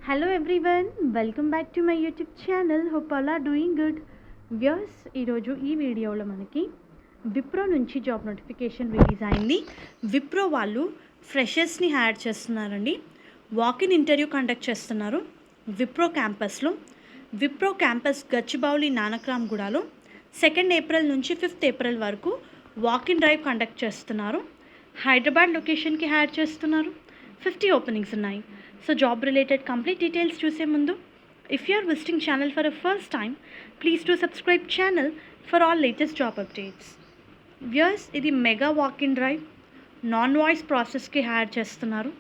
Hello everyone, welcome back to my YouTube channel. Hope all are doing good. Viewers ఈరోజు ఈ వీడియోలో మనకి విప్రో నుంచి జాబ్ నోటిఫికేషన్ రిలీజ్ అయింది. విప్రో వాళ్ళు ఫ్రెషర్స్ని హైర్ చేస్తున్నారండి. వాకిన్ ఇంటర్వ్యూ కండక్ట్ చేస్తున్నారు విప్రో క్యాంపస్లో. విప్రో క్యాంపస్ గచ్చిబౌలి నానక్రామ్గూడలో 2 ఏప్రిల్ నుంచి 5 ఏప్రిల్ వరకు వాకిన్ డ్రైవ్ కండక్ట్ చేస్తున్నారు. హైదరాబాద్ లొకేషన్కి హైర్ చేస్తున్నారు. 50 ఓపెనింగ్స్ ఉన్నాయి. So job related complete details చూసే ముందు, if you are visiting channel for a first time, please do subscribe channel for all latest job updates. Viewers, ఇది mega walk in drive non voice ప్రాసెస్కి hire చేస్తున్నారు.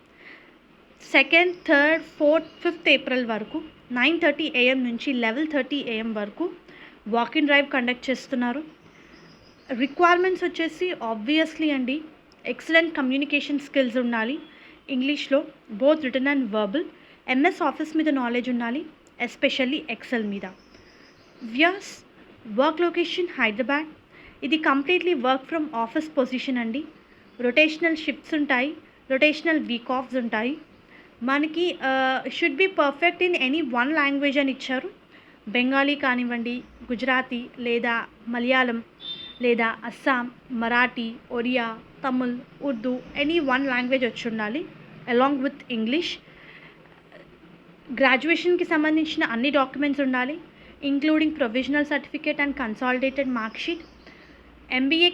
2nd, 3rd, 4th, 5th April వరకు 9:30 AM నుంచి 11:30 AM వరకు walk in drive conduct చేస్తున్నారు. Requirements వచ్చేసి obviously అండి, excellent communication skills ఉండాలి, ఇంగ్లీష్లో both written and verbal, MS Office మీద నాలెడ్జ్ ఉండాలి, ఎస్పెషల్లీ ఎక్సెల్ మీద. Viewers, work location Hyderabad. ఇది completely work from office position అండి. రొటేషనల్ షిఫ్ట్స్ ఉంటాయి, రొటేషనల్ వీక్ ఆఫ్స్ ఉంటాయి. మనకి should be perfect in any one language అని ఇచ్చారు. బెంగాలీ కానివ్వండి, గుజరాతీ లేదా మలయాళం లేదా Assam, Marathi, Oriya, Tamil, Urdu, any one language వచ్చి ఉండాలి అలాంగ్ విత్ ఇంగ్లీష్. గ్రాడ్యుయేషన్కి సంబంధించిన అన్ని డాక్యుమెంట్స్ ఉండాలి, including provisional certificate and consolidated marksheet. MBA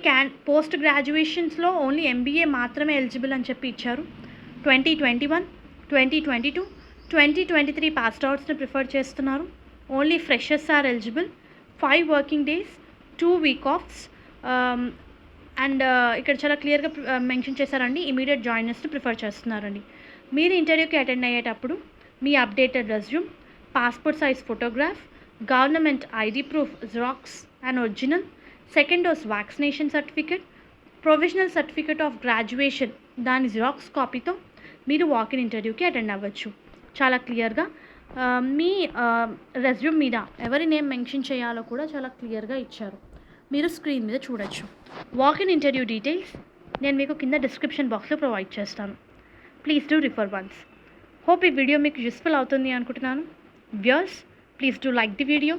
post గ్రాడ్యుయేషన్స్లో ఓన్లీ ఎంబీఏ మాత్రమే ఎలిజిబుల్ అని చెప్పి ఇచ్చారు. 2021, 2022, 2023 పాస్డ్ అవుట్స్ని ప్రిఫర్ చేస్తున్నారు. Only freshers are eligible. 5 working days, 2 week offs. And ఇక్కడ చాలా క్లియర్గా మెన్షన్ చేశారండి, ఇమీడియట్ జాయినర్స్ని ప్రిఫర్ చేస్తున్నారండి. మీరు ఇంటర్వ్యూకి అటెండ్ అయ్యేటప్పుడు మీ updated resume, passport size photograph, government ID proof xerox and original, 2nd dose vaccination certificate, provisional certificate of graduation దాని జిరాక్స్ కాపీతో మీరు వాకిన్ ఇంటర్వ్యూకి అటెండ్ అవ్వచ్చు. చాలా క్లియర్గా మీ రెజ్యూమ్ మీద ఎవరి నేమ్ మెన్షన్ చేయాలో కూడా చాలా క్లియర్గా ఇచ్చారు, మీరు స్క్రీన్ మీద చూడొచ్చు. వాకిన్ ఇంటర్వ్యూ డీటెయిల్స్ నేను మీకు కింద డిస్క్రిప్షన్ బాక్స్లో ప్రొవైడ్ చేస్తాను. Please do refer once. Hope ఈ వీడియో మీకు యూస్ఫుల్ అవుతుంది అనుకుంటున్నాను. Viewers, please do like the video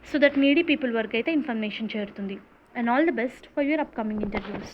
so that needy people వరకు అయితే ఇన్ఫర్మేషన్ చేరుతుంది. And all the best for your upcoming interviews.